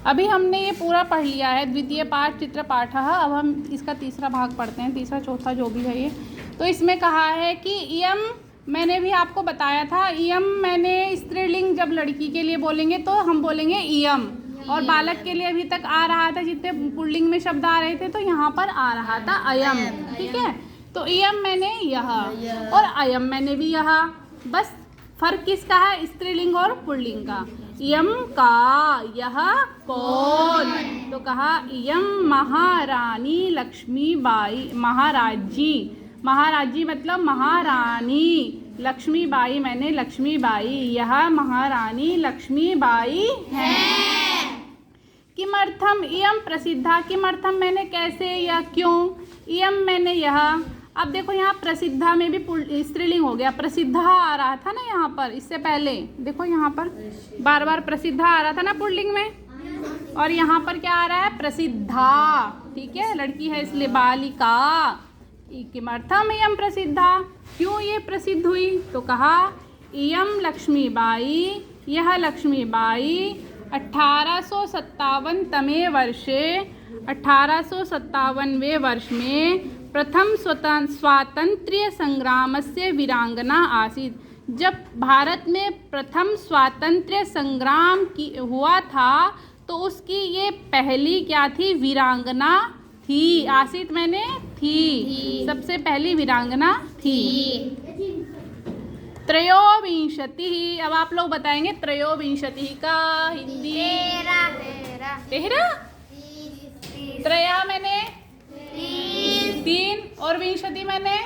अभी हमने ये पूरा पढ़ लिया है, द्वितीय पाठ चित्रपाठ। अब हम इसका तीसरा भाग पढ़ते हैं, तीसरा चौथा जो भी है ये। तो इसमें कहा है कि इयम, मैंने भी आपको बताया था, इयम मैंने स्त्रीलिंग जब लड़की के लिए बोलेंगे तो हम बोलेंगे इयम, और बालक के लिए अभी तक आ रहा था, जितने पुल्लिंग में शब्द आ रहे थे तो यहाँ पर आ रहा था अयम। ठीक है, तो इयम मैंने यह और अयम मैंने भी यह, बस फर्क किसका है, स्त्रीलिंग और पुल्लिंग का। इयम का, यह कौन, तो कहा इयम महारानी लक्ष्मीबाई, महाराजी, महाराजी मतलब महारानी, लक्ष्मीबाई मैंने लक्ष्मीबाई, यह महारानी लक्ष्मीबाई है। किमर्थम इयम प्रसिद्धा, किमर्थम मैंने कैसे या क्यों, इयम मैंने यह। अब देखो यहाँ प्रसिद्धा में भी स्त्रीलिंग हो गया, प्रसिद्धा आ रहा था ना यहाँ पर, इससे पहले देखो यहाँ पर बार बार प्रसिद्धा आ रहा था ना पुल्लिंग में, और यहाँ पर क्या आ रहा है, प्रसिद्धा। ठीक है, लड़की है इसलिए बालिका। किमर्थम इयम प्रसिद्धा, क्यों ये प्रसिद्ध हुई, तो कहा इयम लक्ष्मीबाई, यह लक्ष्मीबाई 1857 तमे वर्षे, 1857वें वर्ष में प्रथम स्वातंत्र्य संग्राम से वीरांगना आसीत। जब भारत में प्रथम स्वातंत्र्य संग्राम की हुआ था तो उसकी ये पहली क्या थी, वीरांगना थी। आसीत मैंने थी, सबसे पहली वीरांगना थी। त्रयोविंशति, अब आप लोग बताएंगे त्रयोविंशति का हिंदी। तेरह, त्रया मैंने तीन, और विंशति मैंने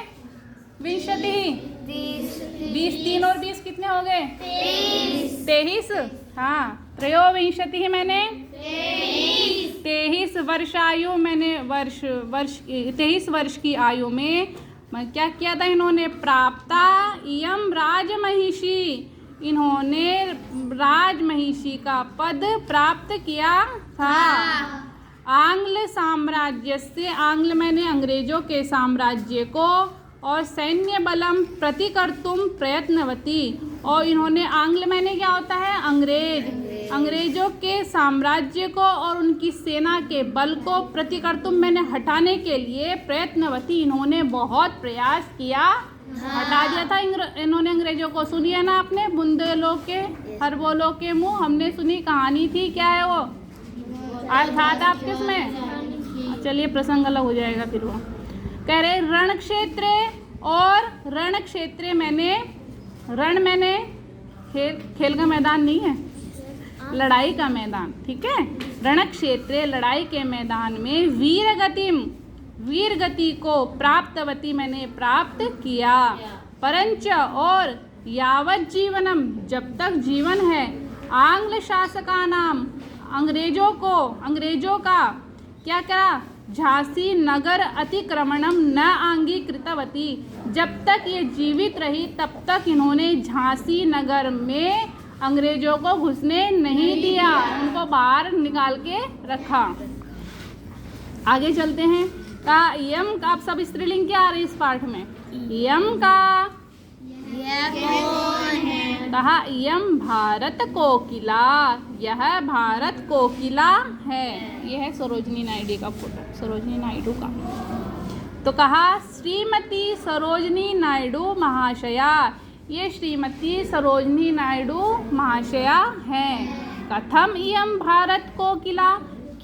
विंशति 20, 3 और 20 कितने हो गए, 23। हाँ, त्रयोविंशति मैंने 23 वर्षायु, मैंने वर्ष 23 वर्ष की आयु में क्या किया था इन्होंने, प्राप्ता इयम राजमहिषी, इन्होंने राजमहिषी का पद प्राप्त किया था। आंग्ल साम्राज्य से, आंग्ल मैंने अंग्रेजों के साम्राज्य को, और सैन्य बलम प्रतिकर्तुम प्रयत्नवती, और इन्होंने, आंग्ल मैंने क्या होता है, अंग्रेज, अंग्रेजों के साम्राज्य को और उनकी सेना के बल को प्रतिकर्तुम मैंने हटाने के लिए, प्रयत्नवती इन्होंने बहुत प्रयास किया, हटा दिया था इन्होंने अंग्रेजों को। सुनिए ना आपने, बुंदेलों के हरबोलों के मुंह, हमने सुनी कहानी थी, क्या है वो, आज था आपके इसमें। चलिए प्रसंग अलग हो जाएगा फिर वो। कह रहे रण क्षेत्र, और रण क्षेत्र मैंने, रण मैंने खेल का मैदान नहीं है, लड़ाई का मैदान। ठीक है, रण क्षेत्र लड़ाई के मैदान में, वीर गतिम, वीर गति को, प्राप्तवती मैंने प्राप्त किया, परंच और यावत जीवनम जब तक जीवन है, आंग्ल शासका नाम, अंग्रेजों को, अंग्रेजों का क्या करा, झांसी नगर अतिक्रमणम न अंगीकृतवती, जब तक ये जीवित रही तब तक इन्होंने झांसी नगर में अंग्रेजों को घुसने नहीं दिया, उनको बाहर निकाल के रखा। आगे चलते हैं, का यम का, आप सब स्त्रीलिंग क्या आ रही है इस पाठ में, यम का, यह कौन है, कहा यम भारत कोकिला, यह भारत कोकिला है। यह है सरोजनी नायडू का फोटो, सरोजनी नायडू का। तो कहा श्रीमती सरोजनी नायडू महाशया, ये श्रीमती सरोजनी नायडू महाशया हैं। कथम इयम भारत कोकिला,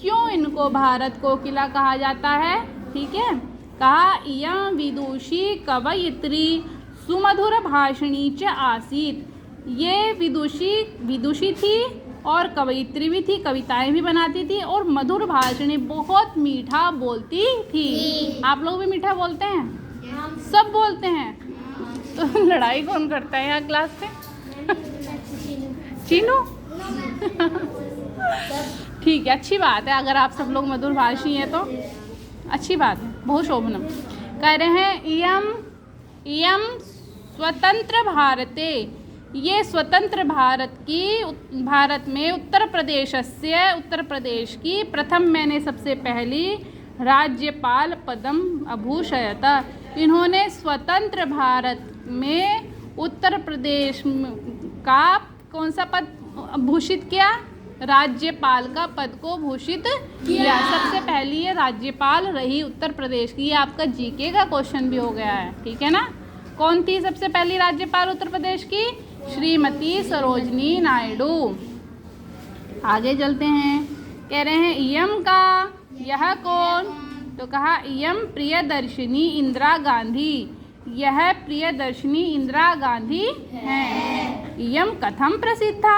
क्यों इनको भारत कोकिला कहा जाता है। ठीक है, कहा इयम विदुषी कवयित्री सुमधुर भाषणी च आसीत, ये विदुषी थी और कवयित्री भी थी, कविताएं भी बनाती थी, और मधुर भाषणी, बहुत मीठा बोलती थी। आप लोग भी मीठा बोलते हैं, सब बोलते हैं। तो लड़ाई कौन करता है यहाँ क्लास में, चीनू। ठीक है, अच्छी बात है, अगर आप सब लोग मधुर भाषी हैं तो अच्छी बात है, बहुत शोभनम। कह रहे हैं इयम स्वतंत्र भारते, ये स्वतंत्र भारत की, भारत में उत्तर प्रदेश से, उत्तर प्रदेश की प्रथम मैंने सबसे पहली राज्यपाल पदम अभूषयता, इन्होंने स्वतंत्र भारत में उत्तर प्रदेश का कौन सा पद भूषित किया, राज्यपाल का पद को भूषित किया। सबसे पहली ये राज्यपाल रही उत्तर प्रदेश की। ये आपका जीके का क्वेश्चन भी हो गया है, ठीक है ना। कौन थी सबसे पहली राज्यपाल उत्तर प्रदेश की? श्रीमती सरोजनी नायडू। आगे चलते हैं, कह रहे हैं इयम का, यह कौन? तो कहा इयम प्रियदर्शिनी इंदिरा गांधी। यह प्रियदर्शिनी इंदिरा गांधी हैं। इयम कथम प्रसिद्धा,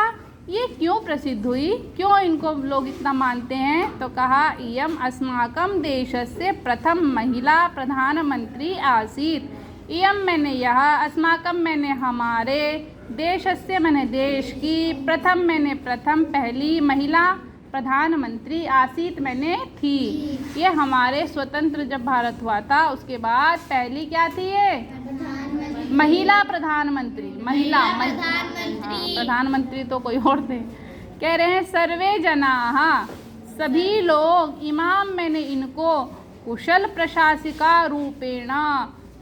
ये क्यों प्रसिद्ध हुई, क्यों इनको लोग इतना मानते हैं? तो कहा इयम अस्माकं देशस्य प्रथम महिला प्रधानमंत्री आसीत्। इयम मैंने यह, अस्माकं मैंने हमारे, देशस्य मैंने देश की, प्रथम मैंने प्रथम पहली, महिला प्रधानमंत्री, आसीत मैंने थी। ये हमारे स्वतंत्र जब भारत हुआ था उसके बाद पहली क्या थी ये? महिला प्रधानमंत्री। महिला प्रधानमंत्री तो कोई और थे। कह रहे हैं सर्वे जनाः, सभी लोग, इमाम मैंने इनको, कुशल प्रशासिका रूपेण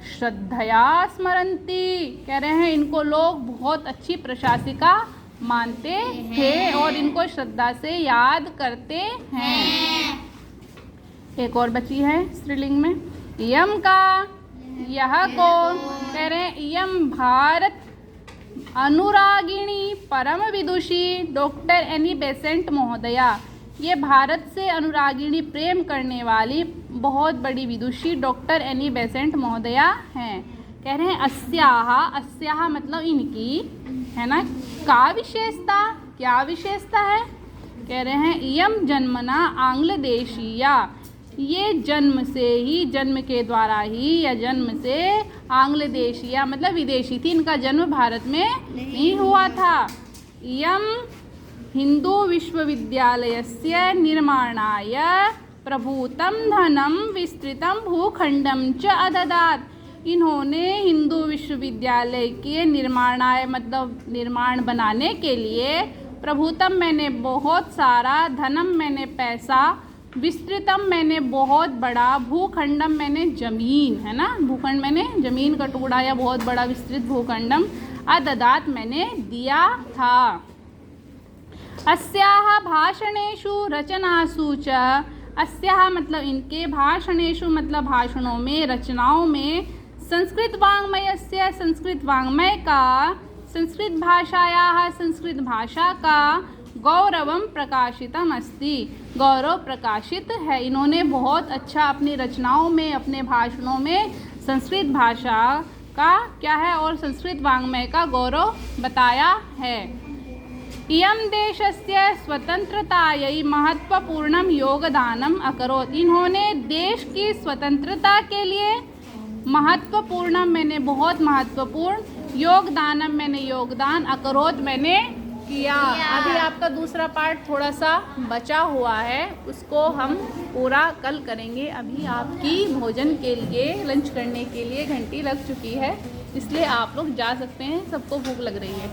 श्रद्धया स्मरन्ति। कह रहे हैं इनको लोग बहुत अच्छी प्रशासिका मानते थे और इनको श्रद्धा से याद करते हैं। एक और बची है स्त्रीलिंग में, इयम का, यह कौन? कह रहे हैं इयम भारत अनुरागिणी परम विदुषी डॉक्टर एनी बेसेंट महोदया। ये भारत से अनुरागिणी प्रेम करने वाली बहुत बड़ी विदुषी डॉक्टर एनी बेसेंट महोदया हैं। कह रहे हैं अस्याह, अस्याह मतलब इनकी, है ना, का विशेषता, क्या विशेषता है? कह रहे हैं इयम जन्मना आंग्ल देशीया। ये जन्म से ही, जन्म के द्वारा ही या जन्म से आंग्ल देशीया मतलब विदेशी थी। इनका जन्म भारत में नहीं हुआ था। इयम हिंदू विश्वविद्यालयस्य निर्माणाय प्रभूतं धनं विस्तृतं भूखंडं च अददात्। इन्होंने हिंदू विश्वविद्यालय के निर्माणाय मतलब निर्माण बनाने के लिए, प्रभुतम मैंने बहुत सारा, धनम मैंने पैसा, विस्तृतम मैंने बहुत बड़ा, भूखंडम मैंने जमीन, है ना, भूखंड मैंने जमीन का टुकड़ा या बहुत बड़ा विस्तृत भूखंडम, अददात मैंने दिया था। अस्याः भाषणेषु रचनासु च, अस्याः मतलब इनके, भाषणेषु मतलब भाषणों में, रचनाओं में, संस्कृत वाङ्मयस्य संस्कृत वाङ्मय का, संस्कृत भाषायाः संस्कृत भाषा का गौरवम प्रकाशितम अस्ति, गौरव प्रकाशित है। इन्होंने बहुत अच्छा अपनी रचनाओं में, अपने भाषणों में संस्कृत भाषा का क्या है और संस्कृत वाङ्मय का गौरव बताया है। इयं देशस्य स्वतंत्रतायै महत्वपूर्णं योगदानम अकरोत्। इन्होंने देश की स्वतंत्रता के लिए महत्वपूर्ण मैंने बहुत महत्वपूर्ण, योगदानम मैंने योगदान, अकरोत मैंने किया। अभी आपका दूसरा पार्ट थोड़ा सा बचा हुआ है, उसको हम पूरा कल करेंगे। अभी आपकी भोजन के लिए, लंच करने के लिए घंटी लग चुकी है, इसलिए आप लोग जा सकते हैं, सबको भूख लग रही है।